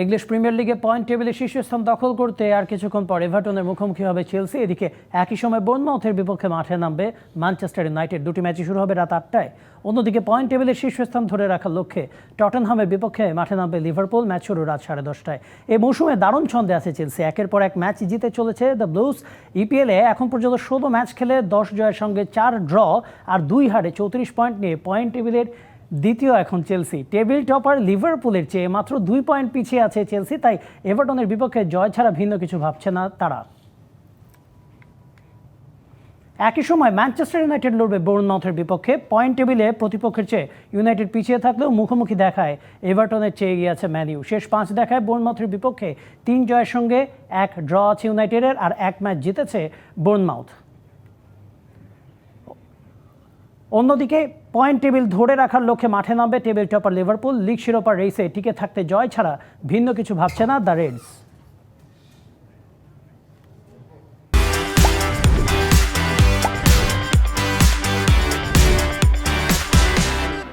English premier লিগে point টেবিলে শীর্ষস্থান দখল করতে আর কিছুক্ষণ পর এভারটনের মুখোমুখি হবে চেলসি। এদিকে একই সময় বোর্নমাউথের বিপক্ষে মাঠে নামবে ম্যানচেস্টার ইউনাইটেড। দুটি ম্যাচই শুরু হবে রাত 8টায়। অন্যদিকে পয়েন্ট টেবিলের শীর্ষস্থান ধরে রাখার লক্ষ্যে টটেনহামের বিপক্ষে মাঠে নামবে লিভারপুল। ম্যাচ শুরু রাত 10:30টায়। এই মৌসুমে দারুণ ছন্দে আছে চেলসি। একের পর এক ম্যাচ জিতে চলেছে দ্য ব্লুজ। ইপিএলে এখন পর্যন্ত 16 ম্যাচ খেলে 10 জয়ের সঙ্গে 4 ড্র আর 2 হারে 34 পয়েন্ট নিয়ে পয়েন্ট টেবিলের দ্বিতীয় এখন চেলসি। টেবিল টপার লিভারপুলের চেয়ে মাত্র 2 পয়েন্ট পিছিয়ে আছে চেলসি। তাই এভারটনের বিপক্ষে জয় ছাড়া ভিন্ন কিছু ভাবছে না তারা। একই সময় ম্যানচেস্টার ইউনাইটেড লড়বে বোর্নমাউথের বিপক্ষে। পয়েন্ট টেবিলে প্রতিপক্ষের চেয়ে ইউনাইটেড পিছিয়ে থাকলেও মুখোমুখি দেখায় এভারটনের চেয়ে এগিয়ে আছে ম্যান ইউ। শেষ 5 দেখায় বোর্নমাউথের বিপক্ষে 3 জয়ের সঙ্গে 1 ড্র আছে ইউনাইটেডের, আর 1 ম্যাচ জিতেছে বোর্নমাউথ। অন্যদিকে পয়েন্ট টেবিল ধরে রাখার লক্ষ্যে মাঠে নামবে টেবিল টপার লিভারপুল। লিগ শিরোপার রেসে টিকে থাকতে জয় ছাড়া ভিন্ন কিছু ভাবছে না দ্য রেডস।